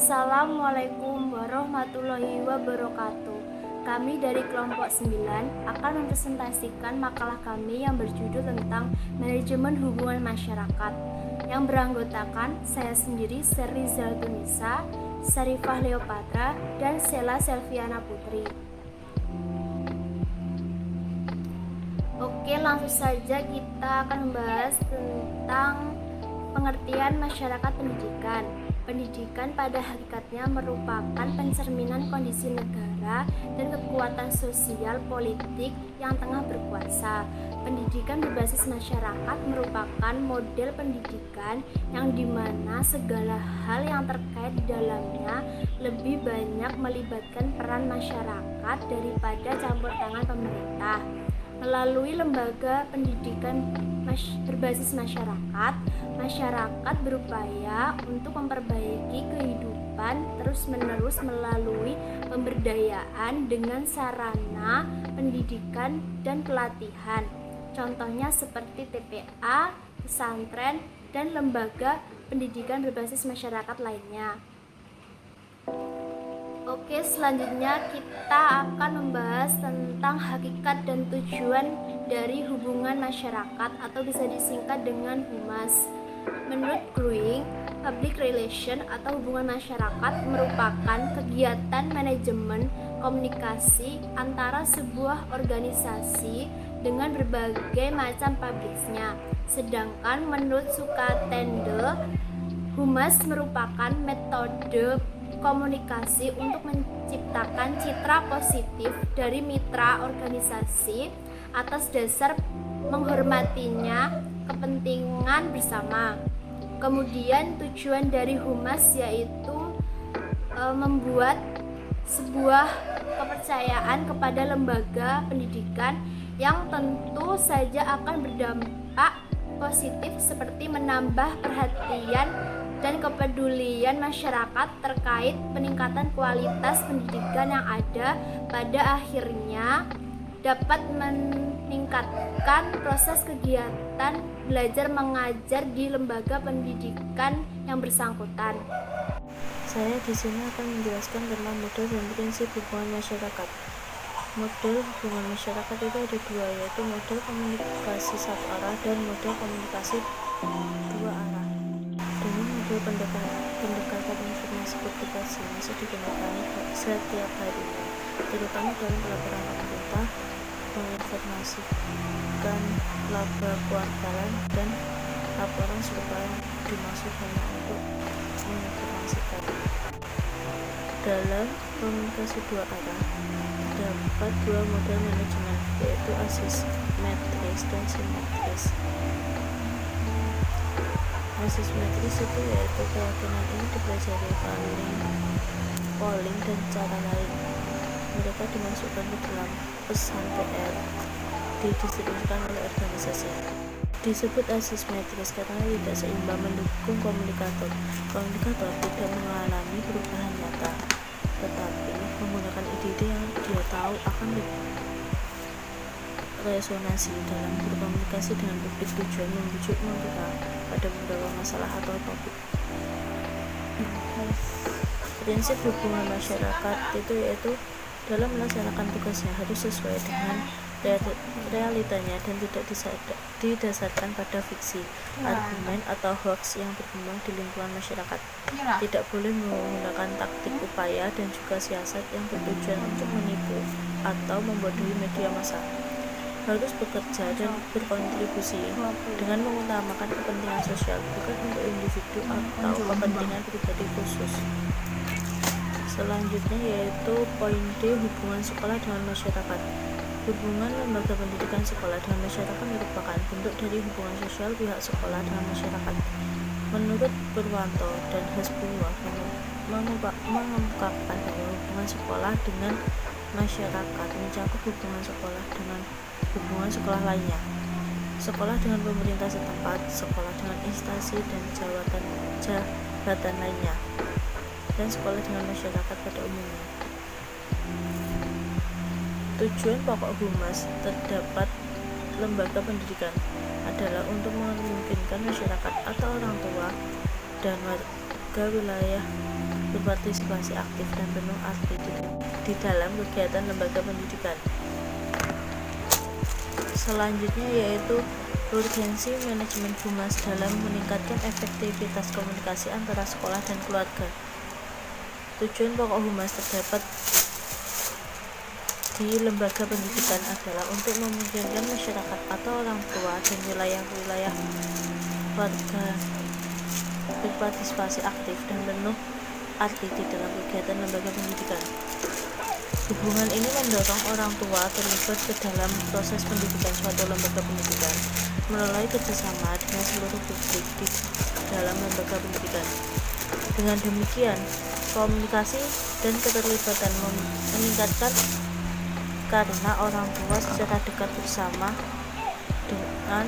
Assalamualaikum warahmatullahi wabarakatuh. Kami dari kelompok 9 akan mempresentasikan makalah kami yang berjudul tentang manajemen hubungan masyarakat, yang beranggotakan saya sendiri, Seri Zaltunisa, Sarifah Leopatra, dan Sela Selviana Putri. Oke, langsung saja kita akan membahas tentang pengertian masyarakat pendidikan. Pendidikan pada hakikatnya merupakan pencerminan kondisi negara dan kekuatan sosial politik yang tengah berkuasa. Pendidikan berbasis masyarakat merupakan model pendidikan yang dimana segala hal yang terkait di dalamnya lebih banyak melibatkan peran masyarakat daripada campur tangan pemerintah. Melalui lembaga pendidikan berbasis masyarakat berupaya untuk memperbaiki kehidupan terus-menerus melalui pemberdayaan dengan sarana pendidikan dan pelatihan. Contohnya seperti TPA, pesantren, dan lembaga pendidikan berbasis masyarakat lainnya. Oke, selanjutnya kita akan membahas tentang hakikat dan tujuan dari hubungan masyarakat atau bisa disingkat dengan HUMAS. Menurut Grewing, Public Relation atau hubungan masyarakat merupakan kegiatan manajemen komunikasi antara sebuah organisasi dengan berbagai macam publiknya. Sedangkan menurut Sukatende, HUMAS merupakan metode komunikasi untuk menciptakan citra positif dari mitra organisasi atas dasar menghormatinya kepentingan bersama. Kemudian tujuan dari HUMAS yaitu membuat sebuah kepercayaan kepada lembaga pendidikan yang tentu saja akan berdampak positif seperti menambah perhatian dan kepedulian masyarakat terkait peningkatan kualitas pendidikan yang ada, pada akhirnya dapat meningkatkan proses kegiatan belajar mengajar di lembaga pendidikan yang bersangkutan. Saya di sini akan menjelaskan tentang model dan prinsip hubungan masyarakat. Model hubungan masyarakat itu ada dua, yaitu model komunikasi satu arah dan model komunikasi dua arah. Dengan model pendekatan informasi komunikasi masih digunakan setiap harinya, terutama dalam pelaporan pemerintah, menginformasikan laba kuartalan dan laporan serupa dimaksud hanya untuk menginformasikan. Dalam komunikasi dua arah terdapat dua model manajemen, yaitu asimetris dan simetris. Asimetris itu yaitu keyakinan ini dipelajari polling dan cara lain. Mereka dimasukkan ke dalam pesan PR, didistribusikan oleh organisasi. Disebut asimetris karena tidak seimbang mendukung komunikator. Komunikator tidak mengalami perubahan nyata, tetapi menggunakan ide-ide yang dia tahu akan resonansi dalam berkomunikasi dengan publik. Tujuan membujuk mereka pada beberapa masalah atau topik. Prinsip hubungan masyarakat itu yaitu dalam melaksanakan tugasnya harus sesuai dengan realitanya dan tidak didasarkan pada fiksi, argumen atau hoax yang berkembang di lingkungan masyarakat. Tidak boleh menggunakan taktik, upaya, dan juga siasat yang bertujuan untuk menipu atau membodohi media massa. Harus bekerja dan berkontribusi dengan mengutamakan kepentingan sosial, bukan untuk individu atau kepentingan pribadi khusus. Selanjutnya yaitu poin D, hubungan sekolah dengan masyarakat. Hubungan lembaga pendidikan sekolah dengan masyarakat merupakan bentuk dari hubungan sosial pihak sekolah dengan masyarakat. Menurut Purwanto dan Hasbullah mengungkapkan bahwa hubungan sekolah dengan masyarakat mencakup hubungan sekolah dengan hubungan sekolah lainnya, sekolah dengan pemerintah setempat, sekolah dengan instansi dan jabatan lainnya, dan sekolah dengan masyarakat pada umumnya. Tujuan pokok HUMAS terdapat lembaga pendidikan adalah untuk memungkinkan masyarakat atau orang tua dan warga wilayah berpartisipasi aktif dan penuh arti di dalam kegiatan lembaga pendidikan. Selanjutnya yaitu urgensi manajemen humas dalam meningkatkan efektivitas komunikasi antara sekolah dan keluarga. Tujuan pokok humas terdapat di lembaga pendidikan adalah untuk memungkinkan masyarakat atau orang tua dan wilayah-wilayah warga berpartisipasi aktif dan penuh arti di dalam kegiatan lembaga pendidikan. Hubungan ini mendorong orang tua terlibat ke dalam proses pendidikan suatu lembaga pendidikan melalui kerjasama dengan seluruh publik di dalam lembaga pendidikan. Dengan demikian, komunikasi dan keterlibatan meningkatkan karena orang tua secara dekat bersama dengan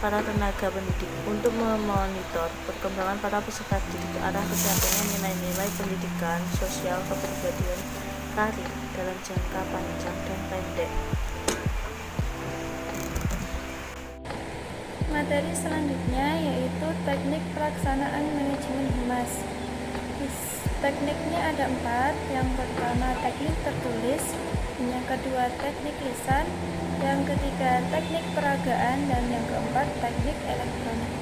para tenaga pendidik untuk memonitor perkembangan para peserta didik ke arah tercapainya nilai-nilai pendidikan, sosial, kepribadian, karir dalam jangka panjang dan pendek. Materi selanjutnya yaitu teknik pelaksanaan manajemen humas. Tekniknya ada 4. Yang pertama teknik tertulis, yang kedua teknik lisan, yang ketiga teknik peragaan, dan yang keempat teknik elektronik.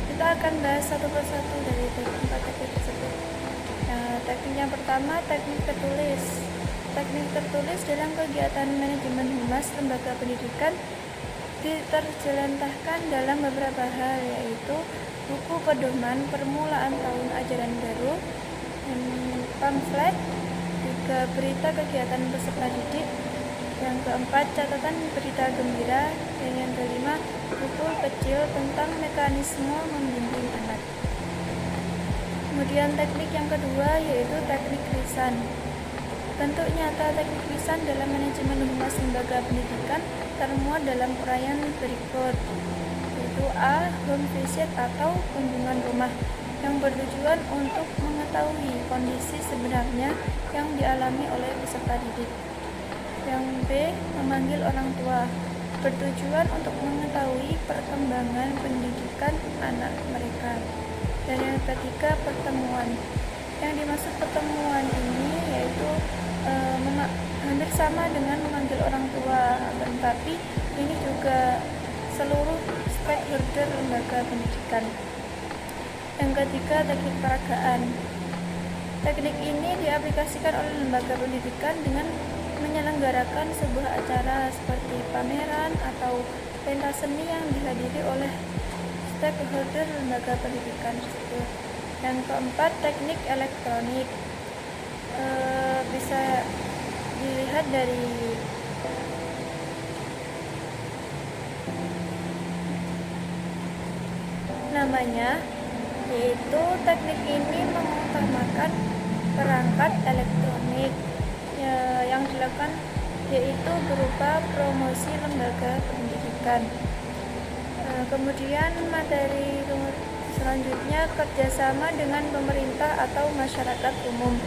Kita akan bahas satu persatu dari 4 teknik tersebut. Teknik yang pertama teknik tertulis. Teknik tertulis dalam kegiatan manajemen humas lembaga pendidikan terjelantahkan dalam beberapa hal, yaitu buku pedoman permulaan tahun ajaran baru, pamflet, juga berita kegiatan peserta didik, yang keempat catatan berita gembira, dan yang kelima buku kecil tentang mekanisme membimbing anak. Kemudian teknik yang kedua yaitu teknik lisan. Bentuk nyata teknik lisan dalam manajemen humas lembaga pendidikan termuat dalam uraian berikut, yaitu A. Home visit atau kunjungan rumah, yang bertujuan untuk mengetahui kondisi sebenarnya yang dialami oleh peserta didik. Yang B. Memanggil orang tua, bertujuan untuk mengetahui perkembangan pendidikan anak mereka. Dan yang ketiga pertemuan. Yang dimaksud pertemuan ini yaitu hampir sama dengan memanggil orang tua, tetapi ini juga seluruh stakeholder lembaga pendidikan. Yang ketiga teknik peragaan. Teknik ini diaplikasikan oleh lembaga pendidikan dengan menyelenggarakan sebuah acara seperti pameran atau pentas seni yang dihadiri oleh stakeholder lembaga pendidikan tersebut. Yang keempat teknik elektronik. Bisa dilihat dari namanya, yaitu teknik ini mengutamakan perangkat elektronik yang dilakukan, yaitu berupa promosi lembaga pendidikan. Kemudian materi selanjutnya kerjasama dengan pemerintah atau masyarakat umum.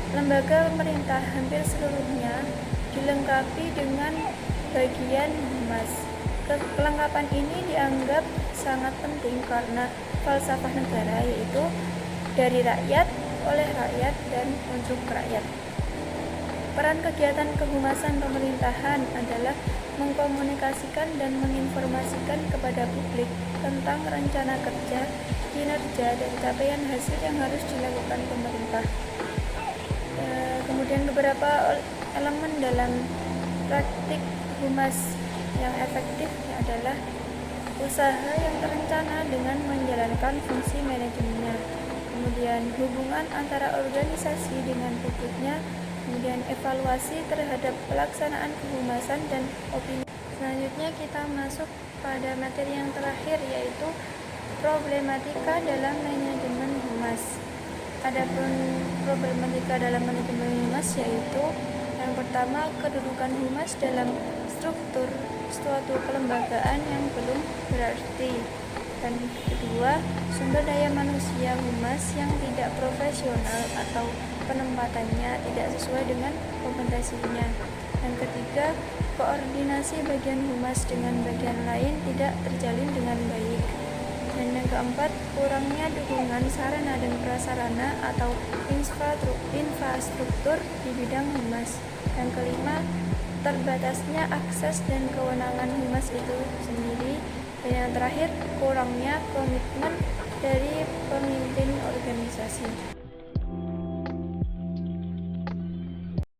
Lembaga pemerintah hampir seluruhnya dilengkapi dengan bagian humas. Kelengkapan ini dianggap sangat penting karena falsafah negara, yaitu dari rakyat, oleh rakyat, dan untuk rakyat. Peran kegiatan kehumasan pemerintahan adalah mengkomunikasikan dan menginformasikan kepada publik tentang rencana kerja, kinerja, dan capaian hasil yang harus dilakukan pemerintah. Kemudian beberapa elemen dalam praktik humas yang efektif adalah usaha yang terencana dengan menjalankan fungsi manajemennya, kemudian hubungan antara organisasi dengan publiknya, kemudian evaluasi terhadap pelaksanaan kehumasan dan opini. Selanjutnya kita masuk pada materi yang terakhir, yaitu problematika dalam manajemen humas. Adapun problematika dalam manajemen humas yaitu yang pertama kedudukan humas dalam struktur suatu kelembagaan yang belum berarti, dan kedua sumber daya manusia humas yang tidak profesional atau penempatannya tidak sesuai dengan kompetensinya. Yang ketiga, koordinasi bagian humas dengan bagian lain tidak terjalin dengan baik. Dan yang keempat, kurangnya dukungan sarana dan prasarana atau infrastruktur di bidang humas. Yang kelima, terbatasnya akses dan kewenangan humas itu sendiri. Dan yang terakhir, kurangnya komitmen dari pemimpin organisasi.